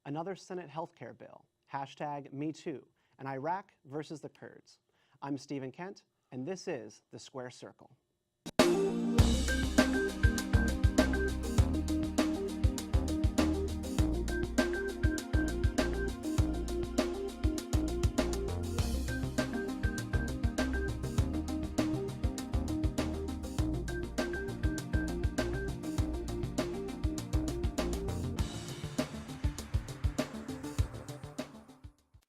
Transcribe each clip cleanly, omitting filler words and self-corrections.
another Senate healthcare bill, #MeToo, and Iraq versus the Kurds. I'm Stephen Kent, and this is The Square Circle.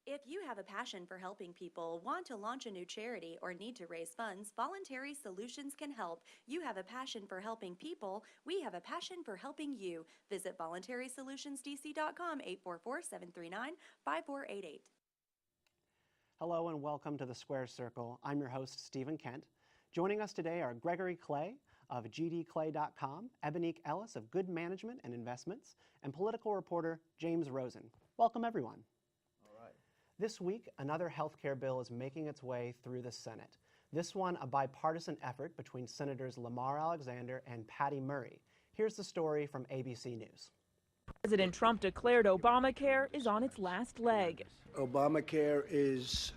If you have a passion for helping people, want to launch a new charity, or need to raise funds, Voluntary Solutions can help. You have a passion for helping people. We have a passion for helping you. Visit voluntarysolutionsdc.com, 844-739-5488. Hello and welcome to The Square Circle. I'm your host, Stephen Kent. Joining us today are Gregory Clay of gdclay.com, Ebonique Ellis of Good Management and Investments, and political reporter James Rosen. Welcome, everyone. This week, another healthcare bill is making its way through the Senate. This one, a bipartisan effort between Senators Lamar Alexander and Patty Murray. Here's the story from ABC News. President Trump declared Obamacare is on its last leg. Obamacare is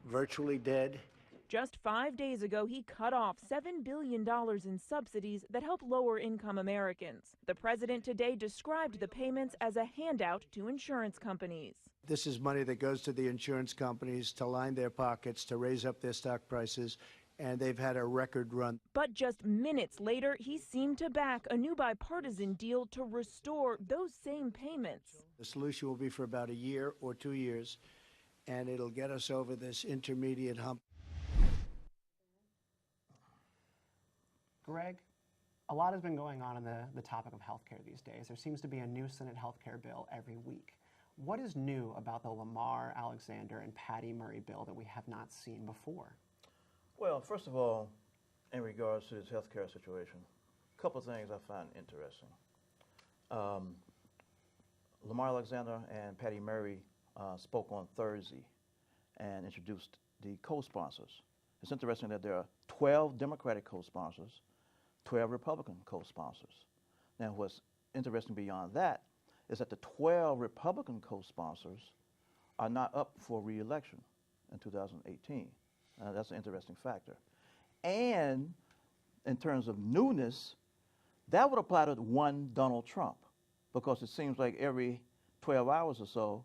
virtually dead. Just 5 days ago, he cut off $7 billion in subsidies that help lower-income Americans. The president today described the payments as a handout to insurance companies. This is money that goes to the insurance companies to line their pockets, to raise up their stock prices, and they've had a record run. But just minutes later, he seemed to back a new bipartisan deal to restore those same payments. The solution will be for about a year or 2 years, and it'll get us over this intermediate hump. Greg, a lot has been going on the topic of healthcare these days. There seems to be a new Senate healthcare bill every week. What is new about the Lamar Alexander and Patty Murray bill that we have not seen before? Well, first of all, in regards to this healthcare situation, a couple of things I find interesting. Lamar Alexander and Patty Murray spoke on Thursday and introduced the co-sponsors. It's interesting that there are 12 Democratic co-sponsors, 12 Republican co-sponsors. Now, what's interesting beyond that is that the 12 Republican co-sponsors are not up for re-election in 2018. That's an interesting factor. And in terms of newness, that would apply to one Donald Trump, because it seems like every 12 hours or so,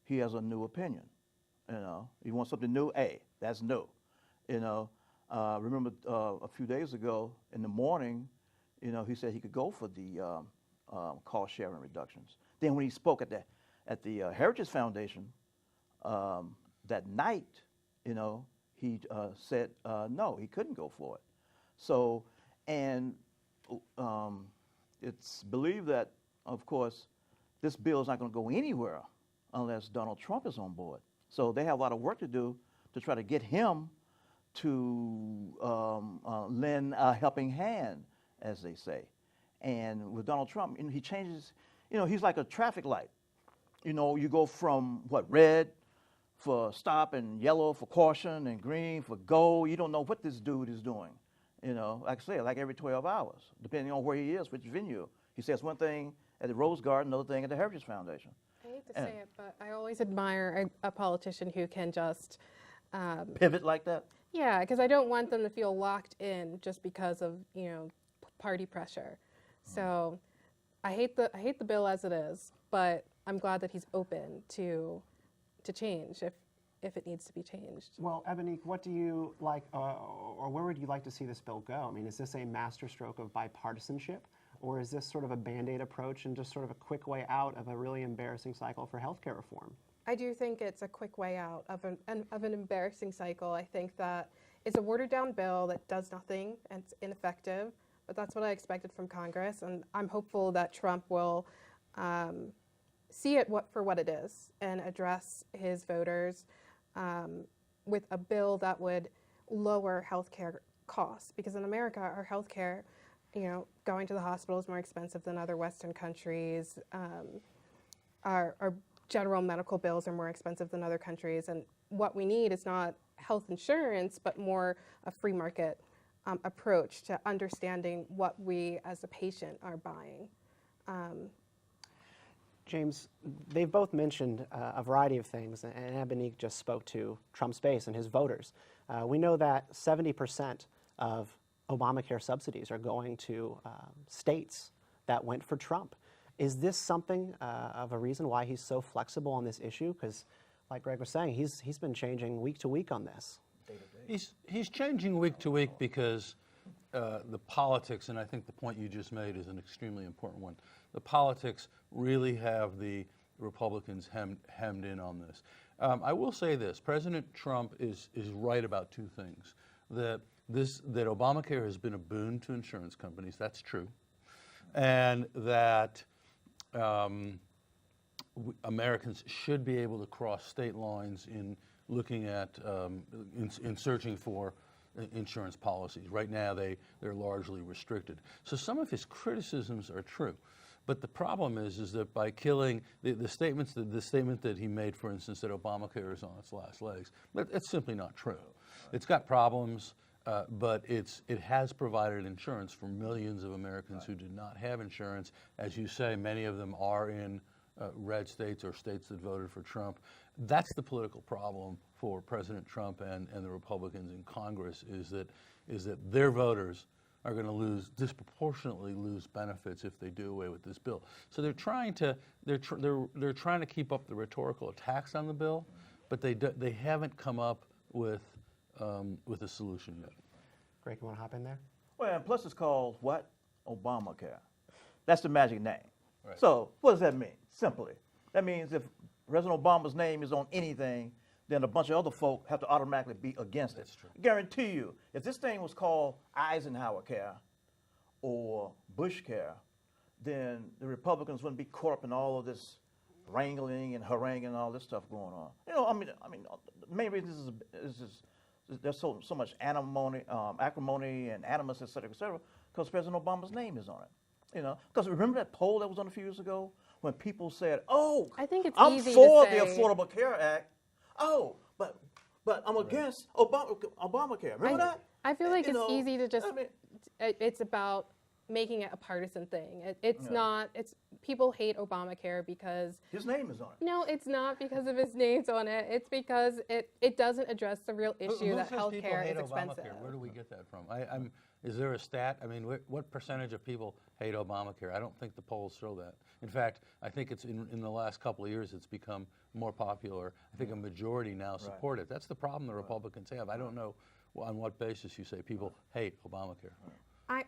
he has a new opinion. You know, you want something new? Hey, that's new. You know, remember a few days ago in the morning, you know, he said he could go for the cost sharing reductions. Then when he spoke at the Heritage Foundation that night, you know, he said no, he couldn't go for it. So, and it's believed that, of course, this bill is not going to go anywhere unless Donald Trump is on board. So they have a lot of work to do to try to get him to lend a helping hand, as they say. And with Donald Trump, he changes, you know, he's like a traffic light. You know, you go from, red for stop and yellow for caution and green for go. You don't know what this dude is doing. You know, like I say, like every 12 hours, depending on where he is, which venue. He says one thing at the Rose Garden, another thing at the Heritage Foundation. I hate to say it, but I always admire a politician who can just pivot like that? Yeah, because I don't want them to feel locked in just because of, you know, party pressure. So I hate the bill as it is, but I'm glad that he's open to change if it needs to be changed. Well, Ebonique, what do you like, or where would you like to see this bill go? I mean, is this a masterstroke of bipartisanship, or is this sort of a Band-Aid approach and just sort of a quick way out of a really embarrassing cycle for healthcare reform? I do think it's a quick way out of an embarrassing cycle. I think that it's a watered-down bill that does nothing and it's ineffective, but that's what I expected from Congress, and I'm hopeful that Trump will see it for what it is and address his voters with a bill that would lower healthcare costs. Because in America, our healthcare, you know, going to the hospital is more expensive than other Western countries. Our general medical bills are more expensive than other countries, and what we need is not health insurance, but more a free market approach to understanding what we as a patient are buying. James, they've both mentioned a variety of things, and Ebonique just spoke to Trump's base and his voters. We know that 70% of Obamacare subsidies are going to states that went for Trump. Is this something of a reason why he's so flexible on this issue? Because, like Greg was saying, he's been changing week to week on this. He's changing week to week because the politics, and I think the point you just made is an extremely important one. The politics really have the Republicans hemmed in on this. I will say this: President Trump is right about two things. That Obamacare has been a boon to insurance companies. That's true, and that Americans should be able to cross state lines in looking at in searching for insurance policies. Right now, they're largely restricted. So some of his criticisms are true, but the problem is that by killing the statement that he made, for instance, that Obamacare is on its last legs, it's simply not true. It's got problems, but it has provided insurance for millions of Americans who did not have insurance. As you say, many of them are in red states or states that voted for Trump. That's the political problem for President Trump and the Republicans in Congress, is that their voters are going to disproportionately lose benefits if they do away with this bill. So they're trying to keep up the rhetorical attacks on the bill, but they haven't come up with a solution yet. Greg, you want to hop in there? Well, and plus it's called what? Obamacare. That's the magic name. Right. So what does that mean? Simply, that means if President Obama's name is on anything, then a bunch of other folk have to automatically be against it. That's true. I guarantee you, if this thing was called Eisenhower Care or Bush Care, then the Republicans wouldn't be caught up in all of this wrangling and haranguing and all this stuff going on. You know, I mean, the main reason is there's so much acrimony and animus, et cetera, because President Obama's name is on it. You know, because remember that poll that was on a few years ago when people said, "Oh, I think it's I'm easy for to the say. Affordable Care Act. Oh, but I'm against Obamacare." Remember that? I feel like You it's know, easy to just. I mean, It's about making it a partisan thing. It's not. It's people hate Obamacare because. his name is on it. No, it's not because of his name's on it. It's because it doesn't address the real issue Who that says people healthcare hate is expensive. Obamacare? Where do we get that from? Is there a stat? I mean, what percentage of people hate Obamacare? I don't think the polls show that. In fact, I think it's in the last couple of years it's become more popular. I think a majority now support it. That's the problem the Republicans have. I don't know on what basis you say people hate Obamacare.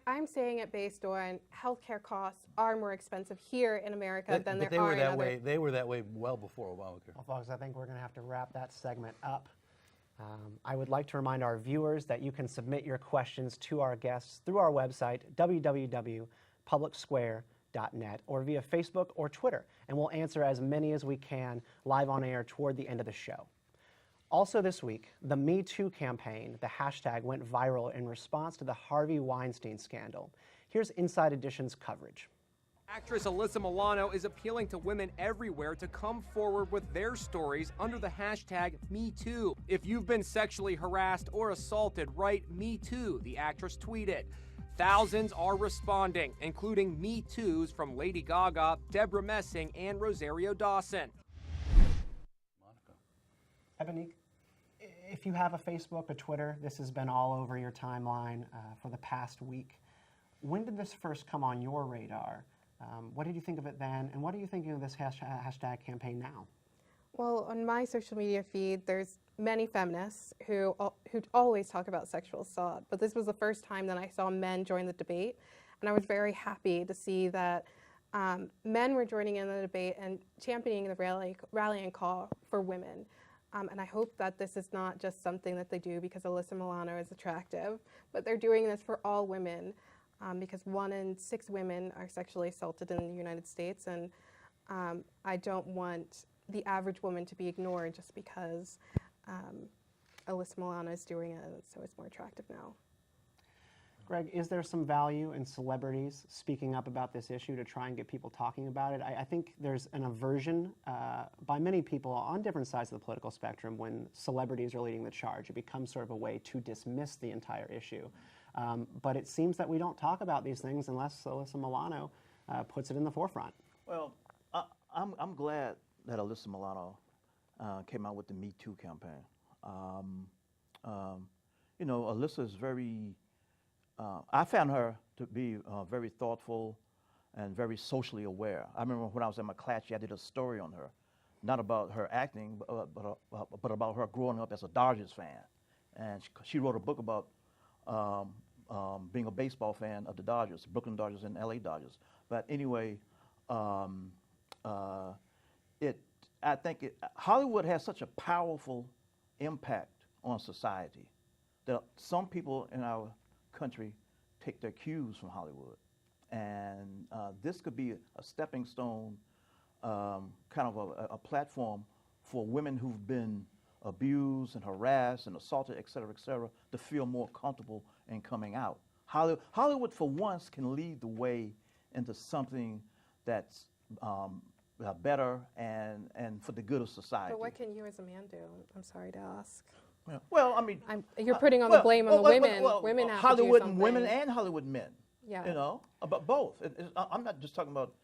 I'm saying it based on healthcare costs are more expensive here in America than But there are in other. They were that way well before Obamacare. Well, folks, I think we're going to have to wrap that segment up. I would like to remind our viewers that you can submit your questions to our guests through our website, www.publicsquare.net, or via Facebook or Twitter, and we'll answer as many as we can live on air toward the end of the show. Also this week, the Me Too campaign, the hashtag, went viral in response to the Harvey Weinstein scandal. Here's Inside Edition's coverage. Actress Alyssa Milano is appealing to women everywhere to come forward with their stories under the hashtag #MeToo. If you've been sexually harassed or assaulted, write Me Too, the actress tweeted. Thousands are responding, including Me Too's from Lady Gaga, Deborah Messing, and Rosario Dawson. Ebonique, if you have a Facebook, a Twitter, this has been all over your timeline for the past week. When did this first come on your radar? What did you think of it then, and what are you thinking of this hashtag campaign now? Well, on my social media feed, there's many feminists who always talk about sexual assault, but this was the first time that I saw men join the debate, and I was very happy to see that men were joining in the debate and championing the rallying call for women. And I hope that this is not just something that they do because Alyssa Milano is attractive, but they're doing this for all women. Because 1 in 6 women are sexually assaulted in the United States, and I don't want the average woman to be ignored just because Alyssa Milano is doing it, so it's more attractive now. Greg, is there some value in celebrities speaking up about this issue to try and get people talking about it? I think there's an aversion by many people on different sides of the political spectrum when celebrities are leading the charge. It becomes sort of a way to dismiss the entire issue. But it seems that we don't talk about these things unless Alyssa Milano puts it in the forefront. Well, I'm glad that Alyssa Milano came out with the Me Too campaign. You know, Alyssa is very, I found her to be very thoughtful and very socially aware. I remember when I was in my class, I did a story on her, not about her acting, but about her growing up as a Dodgers fan. And she wrote a book about being a baseball fan of the Dodgers, Brooklyn Dodgers and LA Dodgers. But anyway, I think Hollywood has such a powerful impact on society that some people in our country take their cues from Hollywood. And this could be a stepping stone, kind of a platform for women who've been abused and harassed and assaulted, et cetera, to feel more comfortable in coming out. Hollywood, for once, can lead the way into something that's better and for the good of society. But what can you as a man do? I'm sorry to ask. Yeah. Well, I mean, you're putting on the blame on the women. Women have Hollywood to do and something. women and Hollywood men. Yeah. You know, but both. I'm not just talking about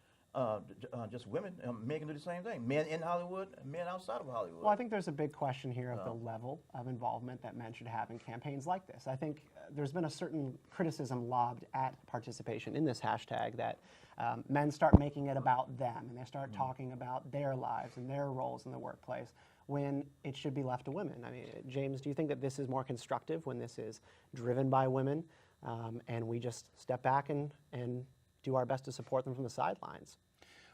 just women. Men can do the same thing. Men in Hollywood, and men outside of Hollywood. Well, I think there's a big question here of the level of involvement that men should have in campaigns like this. I think there's been a certain criticism lobbed at participation in this hashtag that men start making it about them and they start talking about their lives and their roles in the workplace when it should be left to women. I mean, James, do you think that this is more constructive when this is driven by women and we just step back and do our best to support them from the sidelines?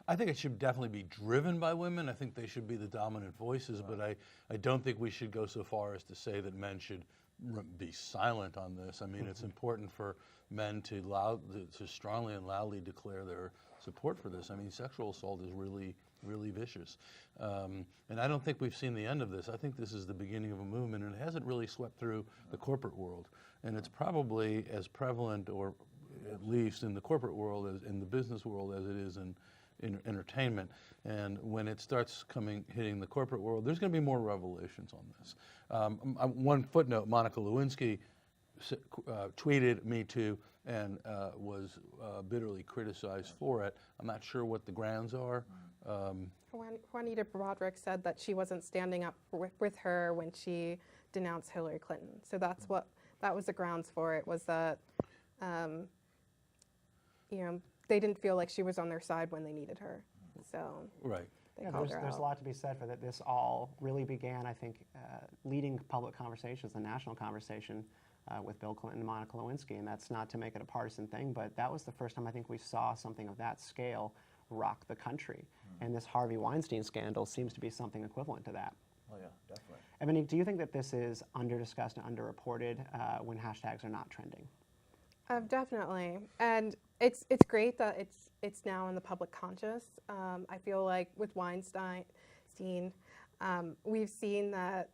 I think it should definitely be driven by women. I think they should be the dominant voices, but I don't think we should go so far as to say that men should be silent on this. I mean, it's important for men to strongly and loudly declare their support for this. I mean, sexual assault is really, really vicious. And I don't think we've seen the end of this. I think this is the beginning of a movement, and it hasn't really swept through the corporate world. And it's probably as prevalent, or at least in the corporate world, as in the business world, as it is in entertainment. And when it starts hitting the corporate world, there's going to be more revelations on this. One footnote: Monica Lewinsky tweeted "Me Too" and was bitterly criticized for it. I'm not sure what the grounds are. Juanita Broderick said that she wasn't standing up with her when she denounced Hillary Clinton. So that was the grounds for it, was that you know, they didn't feel like she was on their side when they needed her. So right. There's a lot to be said for that. This all really began, I think, leading public conversations, the national conversation with Bill Clinton and Monica Lewinsky, and that's not to make it a partisan thing, but that was the first time I think we saw something of that scale rock the country. And this Harvey Weinstein scandal seems to be something equivalent to that. Oh yeah, definitely. Ebonique, do you think that this is under-discussed and under-reported when hashtags are not trending? Definitely, and it's great that it's now in the public conscious. I feel like with Weinstein, we've seen that.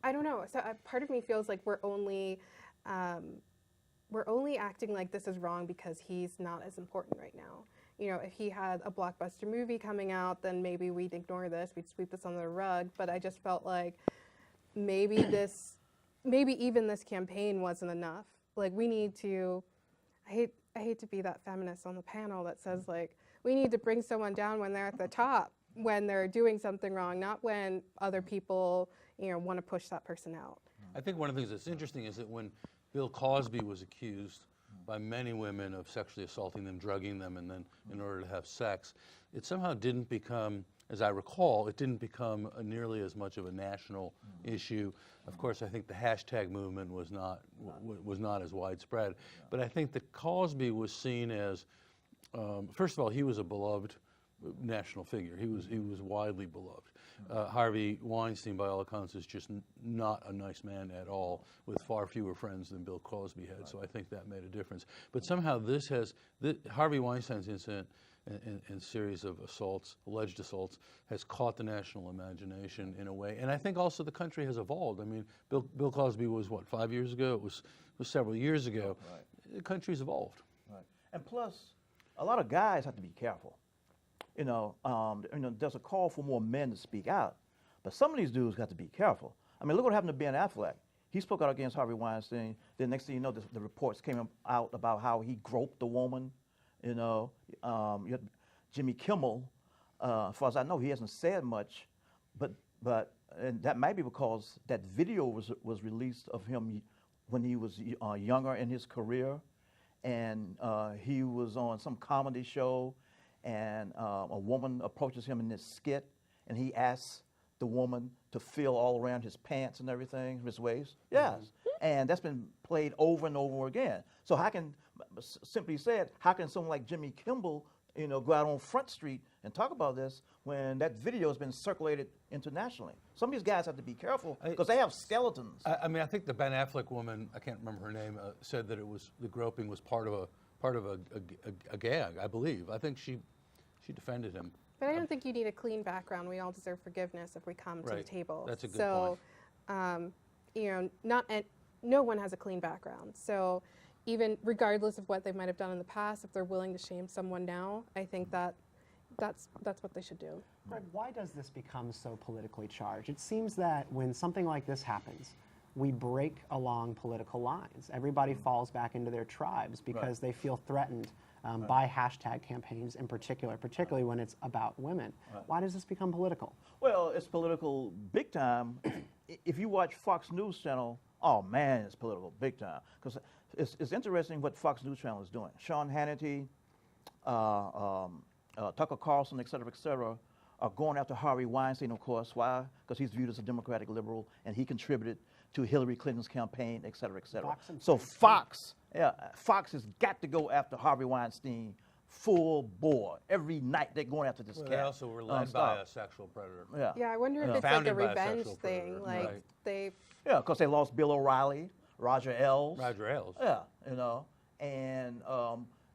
I don't know. So part of me feels like we're only acting like this is wrong because he's not as important right now. You know, if he had a blockbuster movie coming out, then maybe we'd ignore this, we'd sweep this under the rug. But I just felt like maybe even this campaign wasn't enough. Like, we need to, I hate to be that feminist on the panel that says, like, we need to bring someone down when they're at the top, when they're doing something wrong, not when other people, you know, want to push that person out. I think one of the things that's interesting is that when Bill Cosby was accused by many women of sexually assaulting them, drugging them, and then in order to have sex, it somehow didn't become, as I recall, it didn't become nearly as much of a national issue. Of course, I think the hashtag movement was not as widespread. But I think that Cosby was seen as, first of all, he was a beloved national figure. He was widely beloved. Harvey Weinstein, by all accounts, is just not a nice man at all, with far fewer friends than Bill Cosby had. So I think that made a difference. But somehow Harvey Weinstein's incident and series of assaults, alleged assaults, has caught the national imagination in a way. And I think also the country has evolved. I mean, Bill Cosby was, what, 5 years ago? It was several years ago. Right. The country's evolved. Right. And plus, a lot of guys have to be careful. You know, there's a call for more men to speak out. But some of these dudes got to be careful. I mean, look what happened to Ben Affleck. He spoke out against Harvey Weinstein. Then next thing you know, the reports came out about how he groped the woman. You know, Jimmy Kimmel, as far as I know, he hasn't said much, but and that might be because that video was released of him when he was younger in his career, and he was on some comedy show, and a woman approaches him in this skit, and he asks the woman to feel all around his pants and everything, his waist. Yes, and that's been played over and over again. So how can, simply said, how can someone like Jimmy Kimmel, go out on Front Street and talk about this when that video has been circulated internationally? Some of these guys have to be careful because they have skeletons. I mean, I think the Ben Affleck woman, I can't remember her name, said that the groping was part of a gag. I believe. I think she defended him. But I don't think you need a clean background. We all deserve forgiveness if we come to the table. That's a good point. No one has a clean background. So even regardless of what they might have done in the past, if they're willing to shame someone now, I think that's what they should do. Greg, why does this become so politically charged? It seems that when something like this happens, we break along political lines. Everybody falls back into their tribes because they feel threatened by hashtag campaigns in particular, particularly when it's about women. Why does this become political? Well, it's political big time. If you watch Fox News Channel, oh man, it's political big time. Because it's interesting what Fox News Channel is doing. Sean Hannity, Tucker Carlson, et cetera, are going after Harvey Weinstein, of course. Why? Because he's viewed as a Democratic liberal, and he contributed to Hillary Clinton's campaign, et cetera, et cetera. So Fox has got to go after Harvey Weinstein full bore. Every night they're going after this cat. They also were led by a sexual predator. Yeah, I wonder if it's like a revenge thing. Like they. Yeah, because they lost Bill O'Reilly, Roger Ailes. Yeah, and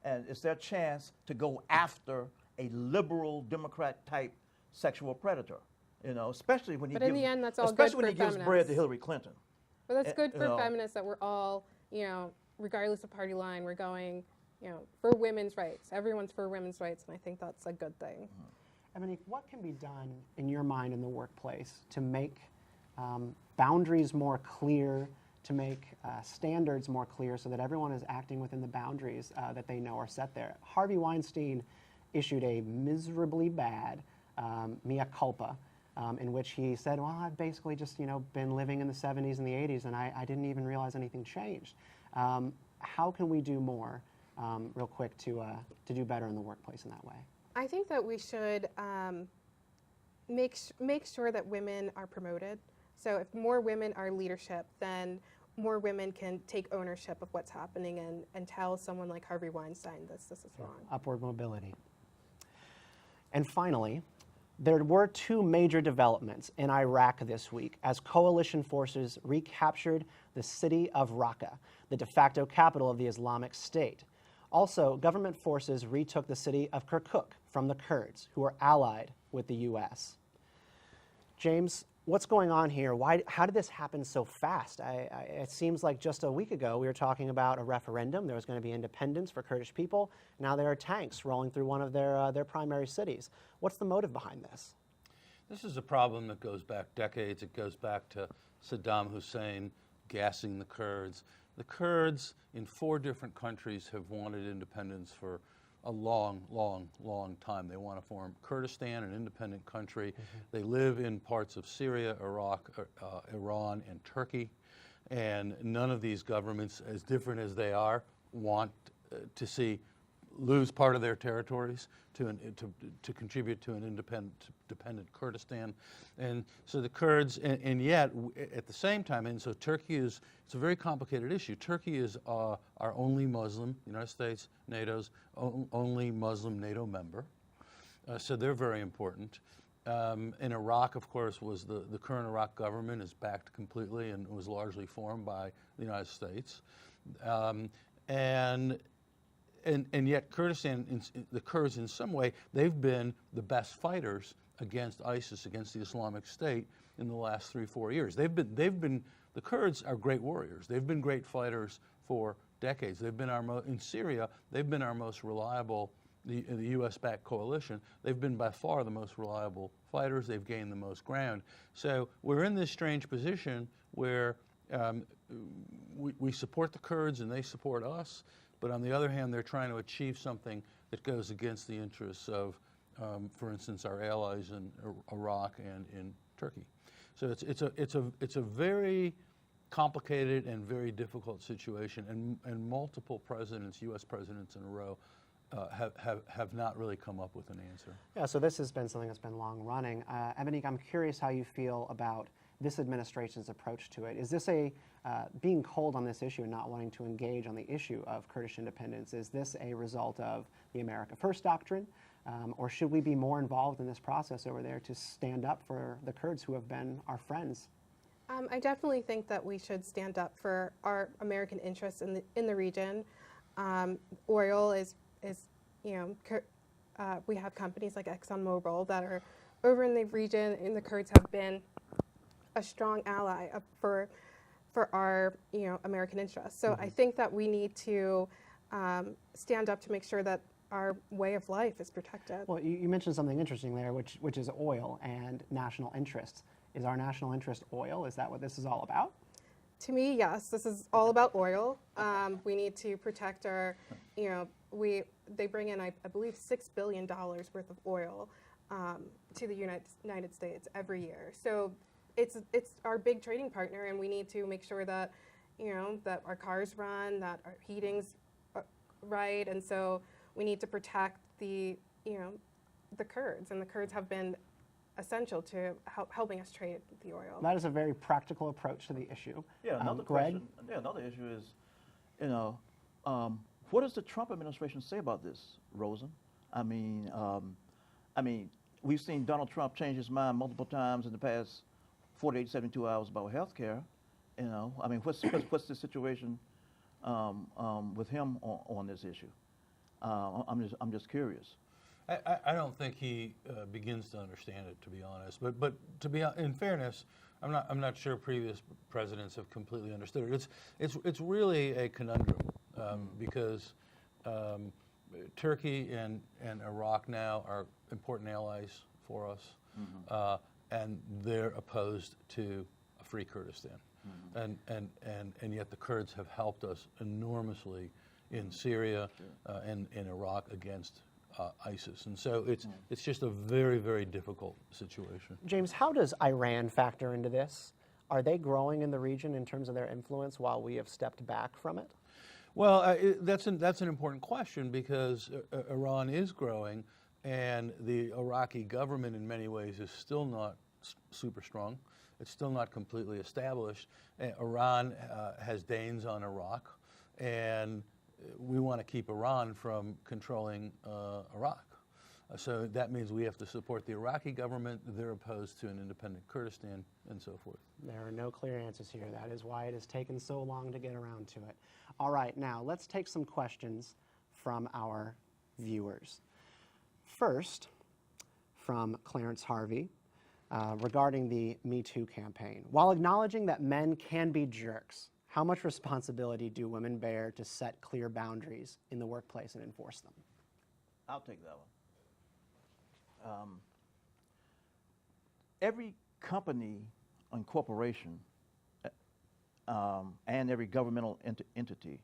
it's their chance to go after a liberal Democrat type sexual predator. Especially when he in the end, that's all good for when he gives bread to Hillary Clinton. But that's good for feminists that we're all, regardless of party line, we're going, for women's rights. Everyone's for women's rights, and I think that's a good thing. Ebonique, what can be done in your mind in the workplace to make boundaries more clear, to make standards more clear so that everyone is acting within the boundaries that they know are set there? Harvey Weinstein issued a miserably bad mea culpa in which he said, well, I've basically just been living in the 70s and the 80s and I didn't even realize anything changed. How can we do more, real quick, to do better in the workplace in that way? I think that we should make sure that women are promoted. So if more women are leadership, then more women can take ownership of what's happening and tell someone like Harvey Weinstein this is wrong. Upward mobility. And finally, there were two major developments in Iraq this week as coalition forces recaptured the city of Raqqa, the de facto capital of the Islamic State. Also, government forces retook the city of Kirkuk from the Kurds, who are allied with the U.S. James, what's going on here? How did this happen so fast? It seems like just a week ago we were talking about a referendum. There was going to be independence for Kurdish people. Now there are tanks rolling through one of their primary cities. What's the motive behind this? This is a problem that goes back decades. It goes back to Saddam Hussein gassing the Kurds. The Kurds in 4 different countries have wanted independence for a long, long, long time. They want to form Kurdistan, an independent country. They live in parts of Syria, Iraq, Iran, and Turkey. And none of these governments, as different as they are, want to lose part of their territories to contribute to an independent Kurdistan. And so the Kurds, and yet at the same time, and so Turkey it's a very complicated issue. Turkey is our only Muslim, United States, NATO's only Muslim NATO member. So they're very important. In Iraq, of course, the current Iraq government is backed completely and was largely formed by the United States. And yet Kurdistan, the Kurds in some way, they've been the best fighters against ISIS, against the Islamic State in the last 3-4 years. The Kurds are great warriors. They've been great fighters for decades. They've been in Syria, they've been our most reliable, the U.S.-backed coalition. They've been by far the most reliable fighters. They've gained the most ground. So we're in this strange position where we support the Kurds and they support us. But on the other hand, they're trying to achieve something it goes against the interests of, for instance, our allies in Iraq and in Turkey. So it's a very complicated and very difficult situation, and multiple presidents, U.S. presidents in a row, have not really come up with an answer. Yeah, so this has been something that's been long running. Ebonique, I'm curious how you feel about this administration's approach to it. Is this being cold on this issue and not wanting to engage on the issue of Kurdish independence, is this a result of the America First doctrine? Or should we be more involved in this process over there to stand up for the Kurds who have been our friends? I definitely think that we should stand up for our American interests in the region. Oil is we have companies like ExxonMobil that are over in the region, and the Kurds have been a strong ally for our American interests. So I think that we need to stand up to make sure that our way of life is protected. Well, you mentioned something interesting there, which is oil and national interests. Is our national interest oil? Is that what this is all about? To me, yes, this is all about oil. We need to protect our, they bring in, I believe, $6 billion worth of oil to the United States every year. So it's our big trading partner, and we need to make sure that, that our cars run, that our heating's right, and so we need to protect the Kurds, and the Kurds have been essential to helping us trade the oil. That is a very practical approach to the issue. Yeah, another Greg? question. Yeah, another issue is, what does the Trump administration say about this, Rosen? I mean, we've seen Donald Trump change his mind multiple times in the past 48, 72 hours about health care. I mean, what's the situation with him on this issue? I'm just curious. I don't think he begins to understand it, to be honest. But to be in fairness, I'm not sure previous presidents have completely understood it. It's really a conundrum because Turkey and Iraq now are important allies for us, and they're opposed to a free Kurdistan, and yet the Kurds have helped us enormously in Syria and in Iraq against ISIS. And so it's just a very, very difficult situation. James, how does Iran factor into this? Are they growing in the region in terms of their influence while we have stepped back from it? Well, that's an important question because Iran is growing, and the Iraqi government in many ways is still not super strong. It's still not completely established. Iran has Danes on Iraq, and we want to keep Iran from controlling Iraq. So that means we have to support the Iraqi government. They're opposed to an independent Kurdistan and so forth. There are no clear answers here. That is why it has taken so long to get around to it. All right, now let's take some questions from our viewers. First, from Clarence Harvey regarding the Me Too campaign. While acknowledging that men can be jerks, how much responsibility do women bear to set clear boundaries in the workplace and enforce them? I'll take that one. Every company and corporation and every governmental entity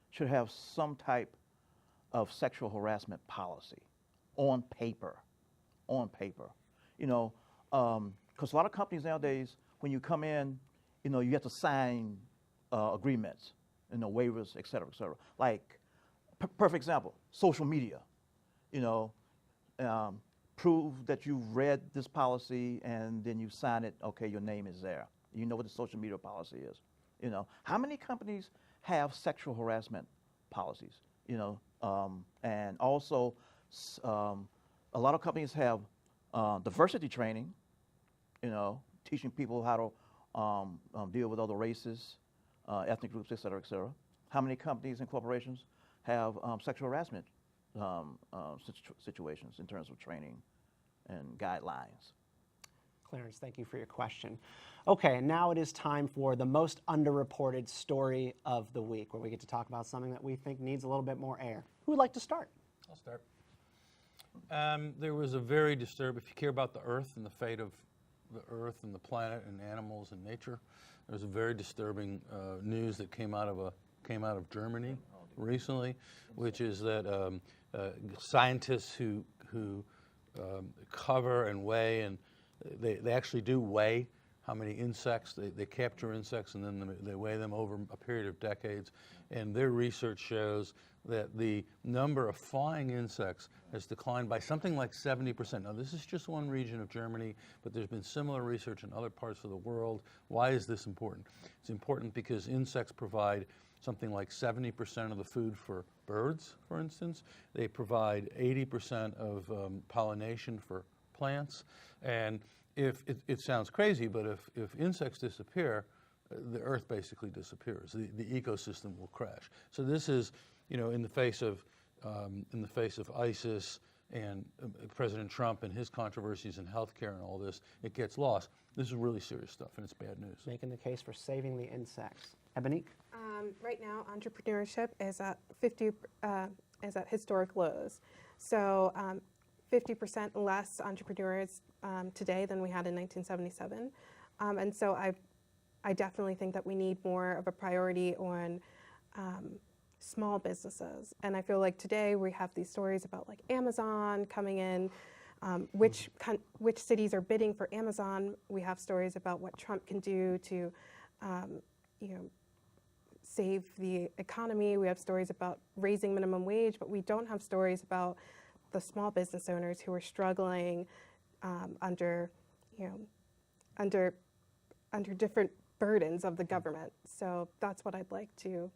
should have some type of sexual harassment policy on paper. Because a lot of companies nowadays, when you come in, you have to sign agreements, waivers, et cetera, et cetera. Like, perfect example, social media. Prove that you've read this policy and then you sign it, okay, your name is there. You know what the social media policy is. How many companies have sexual harassment policies? And also a lot of companies have diversity training, teaching people how to deal with other races, ethnic groups, et cetera, et cetera. How many companies and corporations have sexual harassment situations in terms of training and guidelines? Clarence, thank you for your question. Okay, now it is time for the most underreported story of the week, where we get to talk about something that we think needs a little bit more air. Who would like to start? I'll start. There was a very disturbing, if you care about the Earth and the fate of the Earth and the planet and animals and nature, there's a very disturbing news that came out of Germany recently, which is that scientists who cover and weigh, and they actually do weigh how many insects, they capture insects and then they weigh them over a period of decades. And their research shows that the number of flying insects has declined by something like 70%. Now, this is just one region of Germany, but there's been similar research in other parts of the world. Why is this important? It's important because insects provide something like 70% of the food for birds, for instance. They provide 80% of pollination for plants. And if it sounds crazy, but if insects disappear, the Earth basically disappears. The ecosystem will crash. So this is, in the face of ISIS and President Trump and his controversies in healthcare and all this, it gets lost. This is really serious stuff, and it's bad news. Making the case for saving the insects. Ebonique? Right now, entrepreneurship is at historic lows. So 50% less entrepreneurs today than we had in 1977. And so I definitely think that we need more of a priority on small businesses. And I feel like today we have these stories about like Amazon coming in, which cities are bidding for Amazon. We have stories about what Trump can do to, save the economy. We have stories about raising minimum wage, but we don't have stories about the small business owners who are struggling under different burdens of the government. So that's what I'd like to.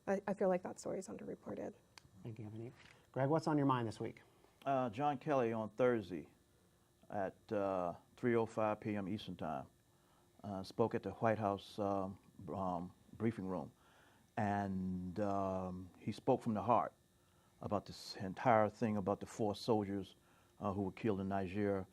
I feel like that story is underreported. Thank you, Ebonique. Greg, what's on your mind this week? John Kelly on Thursday at 3:05 p.m. Eastern Time spoke at the White House briefing room, and he spoke from the heart about this entire thing about the 4 soldiers who were killed in Niger,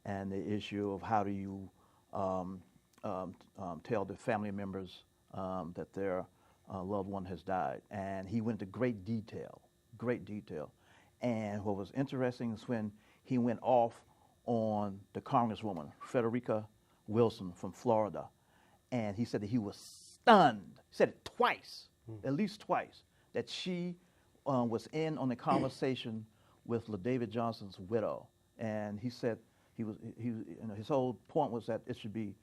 and the issue of how do you tell the family members that their loved one has died. And he went into great detail. And what was interesting is when he went off on the Congresswoman, Frederica Wilson from Florida, and he said that he was stunned. He said it twice, at least twice, that she was in on the conversation with LaDavid Johnson's widow. And he said his whole point was that it should be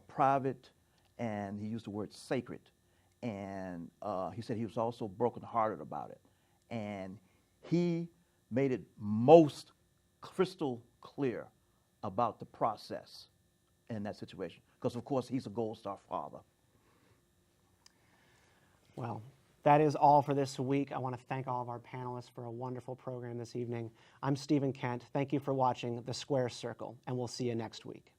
private, and he used the word sacred. And he said he was also brokenhearted about it. And he made it most crystal clear about the process in that situation. Because, of course, he's a Gold Star father. Well, that is all for this week. I want to thank all of our panelists for a wonderful program this evening. I'm Stephen Kent. Thank you for watching The Square Circle, and we'll see you next week.